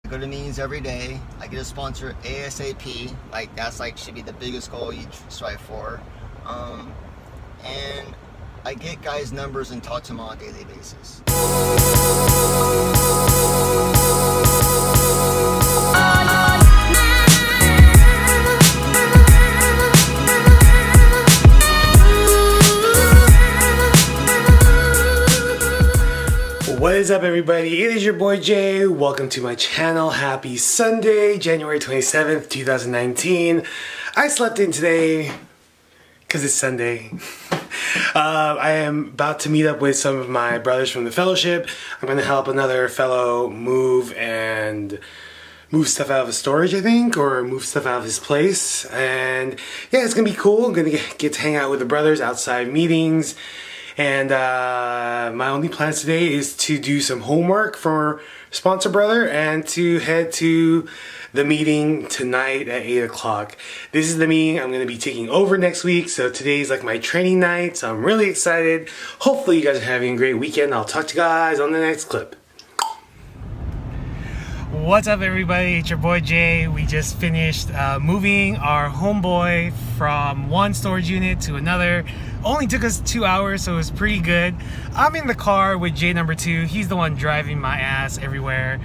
I go to meetings every day. I get a sponsor ASAP. Like that's like should be the biggest goal you strive for. And I get guys' numbers and talk to them on a daily basis. What is up, everybody? It is your boy Jay. Welcome to my channel. Happy Sunday, January 27th, 2019. I slept in today because it's Sunday. I am about to meet up with some of my brothers from the fellowship. I'm going to help another fellow move stuff out of his storage, I think, or move stuff out of his place. And yeah, it's going to be cool. I'm going to get to hang out with the brothers outside meetings. And my only plans today is to do some homework for sponsor brother and to head to the meeting tonight at 8 o'clock. This is the meeting I'm going to be taking over next week. So today's like my training night. So I'm really excited. Hopefully you guys are having a great weekend. I'll talk to you guys on the next clip. What's up, everybody? It's your boy Jay. We just finished moving our homeboy from one storage unit to another. Only took us 2 hours, so it was pretty good. I'm in the car with Jay number 2. He's the one driving my ass everywhere.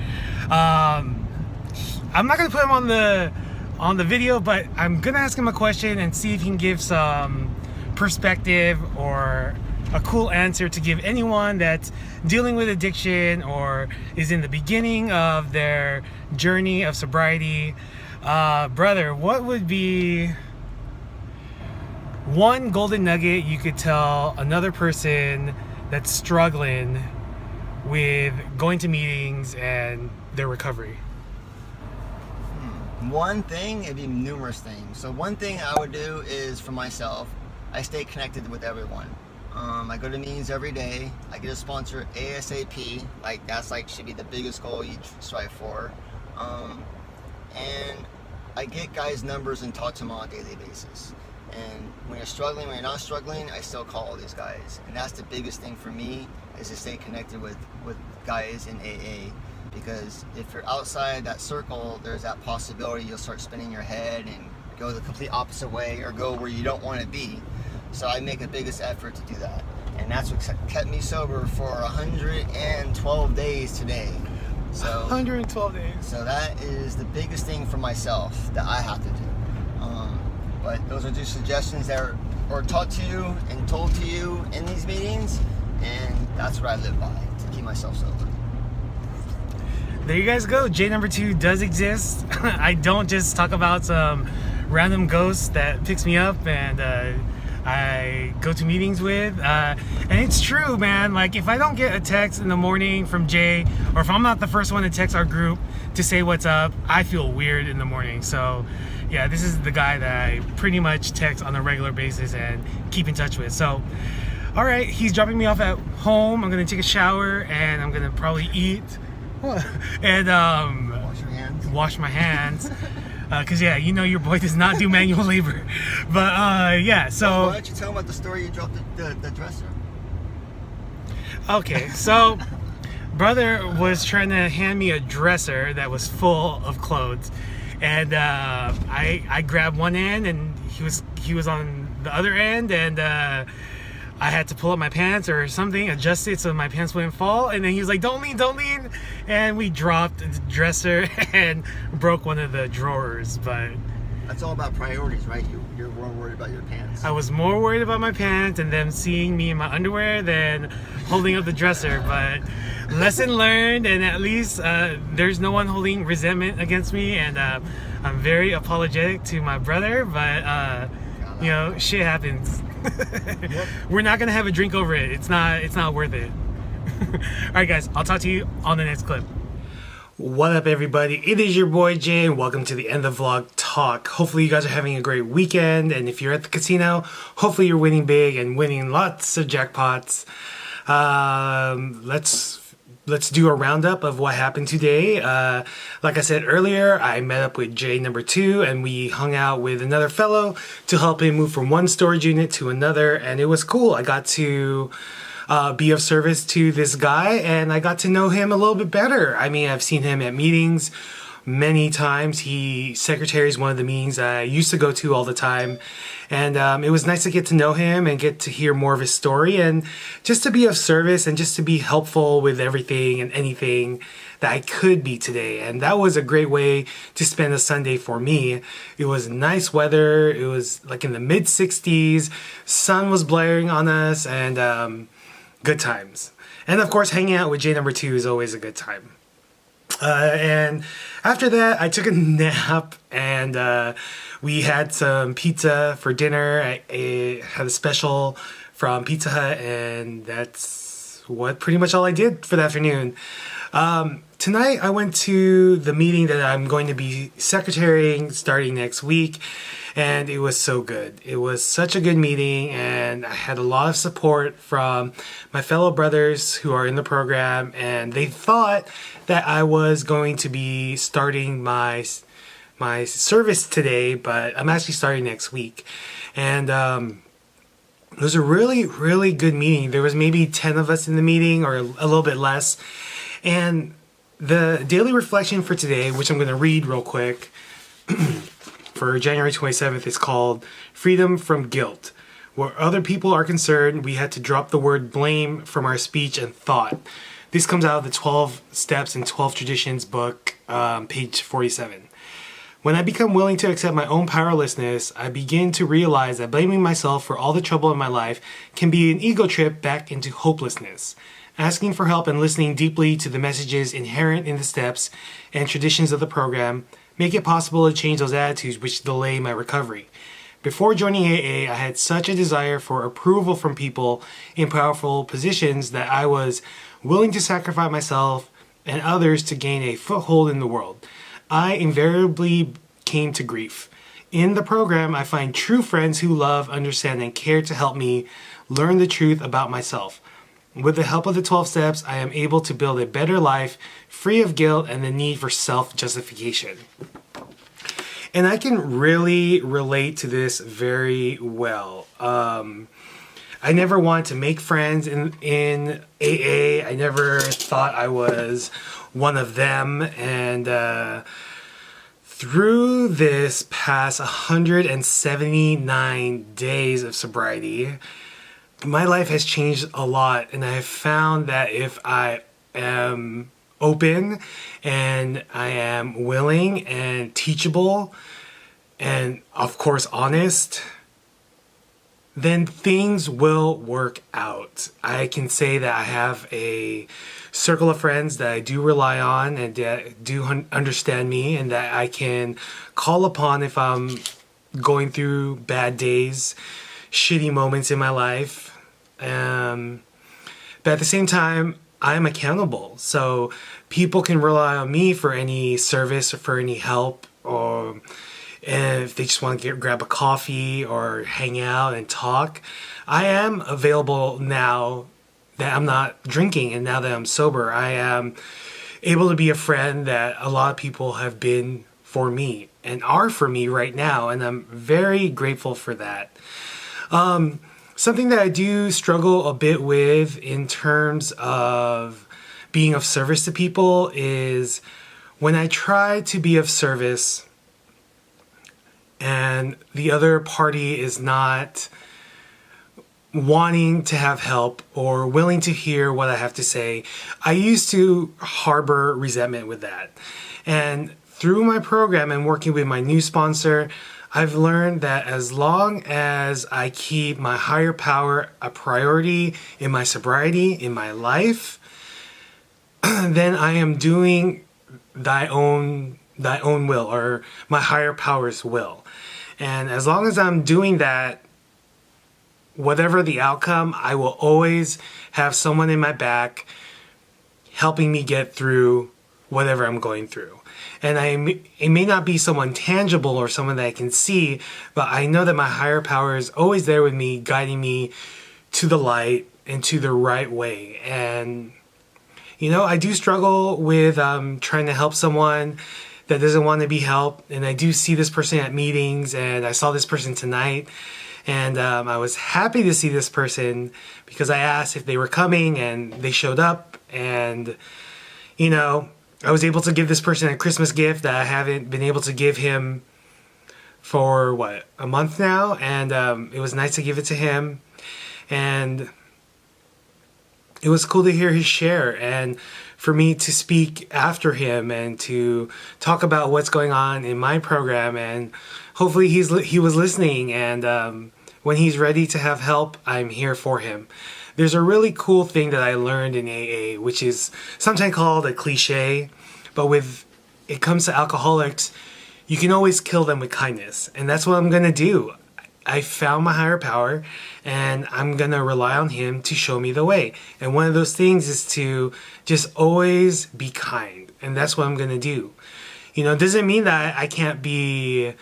I'm not gonna put him on the video, but I'm gonna ask him a question and see if he can give some perspective or a cool answer to give anyone that's dealing with addiction or is in the beginning of their journey of sobriety. Brother, what would be one golden nugget you could tell another person that's struggling with going to meetings and their recovery? One thing, it'd be numerous things. So one thing I would do is for myself, I stay connected with everyone. I go to meetings every day. I get a sponsor ASAP. Like that's like should be the biggest goal you strive for. And I get guys' numbers and talk to them on a daily basis. And when you're struggling, when you're not struggling, I still call all these guys. And that's the biggest thing for me is to stay connected with guys in AA. Because if you're outside that circle, there's that possibility you'll start spinning your head and go the complete opposite way or go where you don't want to be. So I make the biggest effort to do that. And that's what kept me sober for 112 days today. So 112 days. So that is the biggest thing for myself that I have to do. But those are just suggestions that are taught to you and told to you in these meetings. And that's what I live by to keep myself sober. There you guys go. J number 2 does exist. I don't just talk about some random ghost that picks me up and I go to meetings with. And it's true, man. Like if I don't get a text in the morning from Jay, or if I'm not the first one to text our group to say what's up, I feel weird in the morning. So yeah, this is the guy that I pretty much text on a regular basis and keep in touch with. So all right, he's dropping me off at home. I'm gonna take a shower and I'm gonna probably eat and wash my hands. Cause yeah, you know your boy does not do manual labor, but yeah. So why don't you tell him about the story you dropped the dresser? Okay, so brother was trying to hand me a dresser that was full of clothes, and I grabbed one end and he was on the other end, and I had to pull up my pants or something, adjust it so my pants wouldn't fall. And then he was like, don't lean. And we dropped the dresser and broke one of the drawers. But that's all about priorities, right? You're more worried about your pants. I was more worried about my pants and them seeing me in my underwear than holding up the dresser. But lesson learned, and at least there's no one holding resentment against me. And I'm very apologetic to my brother, but you know, shit happens. Yep. We're not gonna have a drink over it. It's not worth it. All right, guys, I'll talk to you on the next clip. What up, everybody? It is your boy Jay, and welcome to the End of Vlog Talk. Hopefully you guys are having a great weekend, and if you're at the casino, hopefully you're winning big and winning lots of jackpots. Let's do a roundup of what happened today. Like I said earlier, I met up with Jay number 2 and we hung out with another fellow to help him move from one storage unit to another, and it was cool. I got to be of service to this guy, and I got to know him a little bit better. I mean, I've seen him at meetings many times. He secretaries one of the meetings I used to go to all the time, and it was nice to get to know him and get to hear more of his story, and just to be of service and just to be helpful with everything and anything that I could be today. And that was a great way to spend a Sunday for me. It was nice weather. It was like in the mid 60s. Sun was blaring on us, and good times. And of course, hanging out with J number 2 is always a good time. And after that, I took a nap, and we had some pizza for dinner. I had a special from Pizza Hut, and that's pretty much all I did for the afternoon. Tonight, I went to the meeting that I'm going to be secretarying starting next week, and it was so good. It was such a good meeting, and I had a lot of support from my fellow brothers who are in the program, and they thought that I was going to be starting my service today, but I'm actually starting next week. And it was a really, really good meeting. There was maybe 10 of us in the meeting, or a little bit less. And the daily reflection for today, which I'm going to read real quick, for January 27th, is called Freedom from Guilt. Where other people are concerned, we had to drop the word blame from our speech and thought. This comes out of the 12 Steps and 12 Traditions book, page 47. When I become willing to accept my own powerlessness, I begin to realize that blaming myself for all the trouble in my life can be an ego trip back into hopelessness. Asking for help and listening deeply to the messages inherent in the steps and traditions of the program make it possible to change those attitudes which delay my recovery. Before joining AA, I had such a desire for approval from people in powerful positions that I was willing to sacrifice myself and others to gain a foothold in the world. I invariably came to grief. In the program, I find true friends who love, understand, and care to help me learn the truth about myself. With the help of the 12 steps, I am able to build a better life, free of guilt and the need for self-justification. And I can really relate to this very well. I never wanted to make friends in AA. I never thought I was one of them. And through this past 179 days of sobriety, my life has changed a lot, and I have found that if I am open and I am willing and teachable and of course honest, then things will work out. I can say that I have a circle of friends that I do rely on and that do understand me, and that I can call upon if I'm going through bad days, shitty moments in my life. But at the same time, I'm accountable. So people can rely on me for any service or for any help, or if they just want to grab a coffee or hang out and talk. I am available now that I'm not drinking, and now that I'm sober. I am able to be a friend that a lot of people have been for me and are for me right now, and I'm very grateful for that. Something that I do struggle a bit with in terms of being of service to people is when I try to be of service and the other party is not wanting to have help or willing to hear what I have to say. I used to harbor resentment with that. And through my program and working with my new sponsor, I've learned that as long as I keep my higher power a priority in my sobriety, in my life, then I am doing thy own will, or my higher power's will. And as long as I'm doing that, whatever the outcome, I will always have someone in my back helping me get through whatever I'm going through. And it may not be someone tangible or someone that I can see, but I know that my higher power is always there with me, guiding me to the light and to the right way. And, you know, I do struggle with trying to help someone that doesn't want to be helped. And I do see this person at meetings, and I saw this person tonight. And I was happy to see this person because I asked if they were coming and they showed up. And, you know, I was able to give this person a Christmas gift that I haven't been able to give him for, what, a month now? And it was nice to give it to him. And it was cool to hear his share and for me to speak after him and to talk about what's going on in my program. And hopefully he was listening, and when he's ready to have help, I'm here for him. There's a really cool thing that I learned in AA, which is sometimes called a cliche, but with it comes to alcoholics, you can always kill them with kindness. And that's what I'm going to do. I found my higher power, and I'm going to rely on him to show me the way. And one of those things is to just always be kind. And that's what I'm going to do. You know, it doesn't mean that I can't be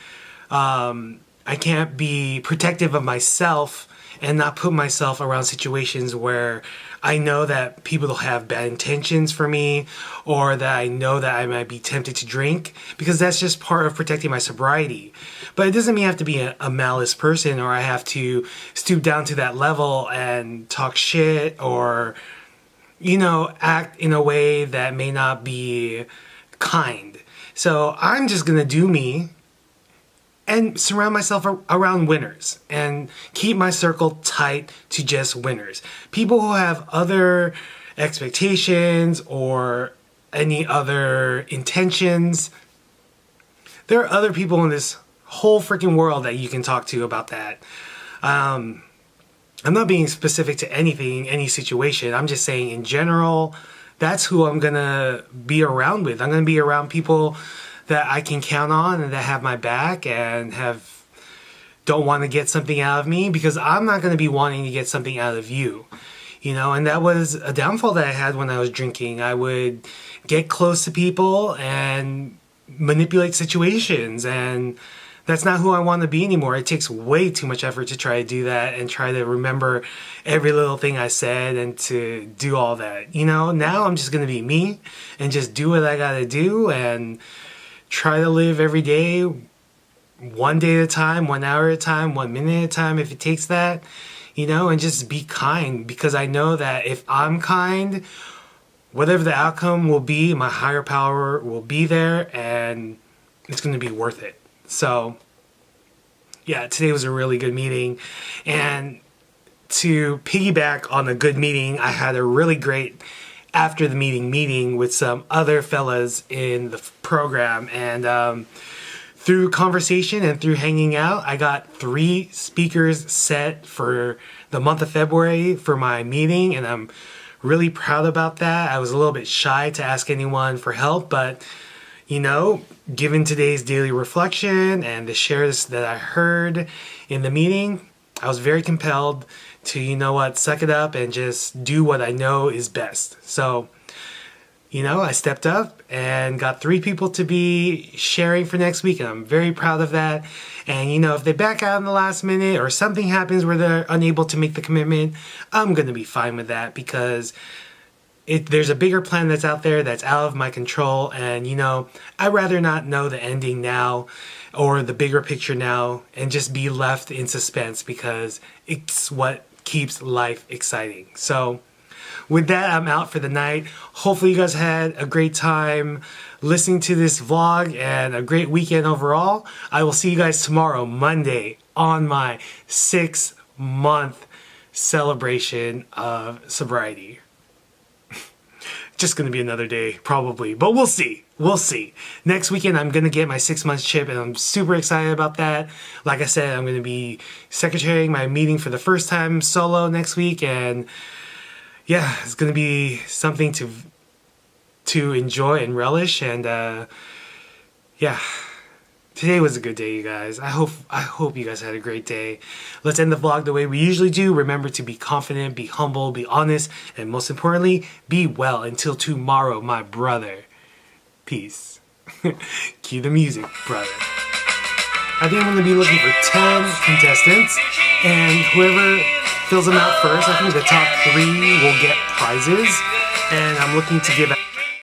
protective of myself and not put myself around situations where I know that people will have bad intentions for me, or that I know that I might be tempted to drink, because that's just part of protecting my sobriety. But it doesn't mean I have to be a malice person, or I have to stoop down to that level and talk shit, or, you know, act in a way that may not be kind. So I'm just gonna do me and surround myself around winners and keep my circle tight to just winners. People who have other expectations or any other intentions. There are other people in this whole freaking world that you can talk to about that. I'm not being specific to anything, any situation. I'm just saying in general, that's who I'm gonna be around with. I'm gonna be around people that I can count on and that have my back and don't want to get something out of me, because I'm not going to be wanting to get something out of you. You know, and that was a downfall that I had when I was drinking. I would get close to people and manipulate situations, and that's not who I want to be anymore. It takes way too much effort to try to do that and try to remember every little thing I said and to do all that. You know, now I'm just going to be me and just do what I got to do and try to live every day, one day at a time, 1 hour at a time, 1 minute at a time, if it takes that, you know, and just be kind, because I know that if I'm kind, whatever the outcome will be, my higher power will be there, and it's going to be worth it. So, yeah, today was a really good meeting, and to piggyback on a good meeting, I had a really great after the meeting with some other fellas in the program, and through conversation and through hanging out, I got 3 speakers set for the month of February for my meeting, and I'm really proud about that. I was a little bit shy to ask anyone for help, but you know, given today's daily reflection and the shares that I heard in the meeting, I was very compelled to, you know what, suck it up and just do what I know is best. So, you know, I stepped up and got 3 people to be sharing for next week, and I'm very proud of that. And, you know, if they back out in the last minute or something happens where they're unable to make the commitment, I'm going to be fine with that, because there's a bigger plan that's out there that's out of my control. And, you know, I'd rather not know the ending now or the bigger picture now and just be left in suspense, because it's what keeps life exciting. So with that, I'm out for the night. Hopefully you guys had a great time listening to this vlog and a great weekend overall. I will see you guys tomorrow, Monday, on my 6-month celebration of sobriety. Just gonna be another day, probably, but we'll see. We'll see. Next weekend, I'm gonna get my 6-month chip, and I'm super excited about that. Like I said, I'm gonna be secretarying my meeting for the first time solo next week, and yeah, it's gonna be something to enjoy and relish. And yeah, today was a good day, you guys. I hope you guys had a great day. Let's end the vlog the way we usually do. Remember to be confident, be humble, be honest, and most importantly, be well until tomorrow, my brother. Peace. Cue the music, brother. I think I'm going to be looking for 10 contestants, and whoever fills them out first, I think the top 3 will get prizes, and I'm looking to give out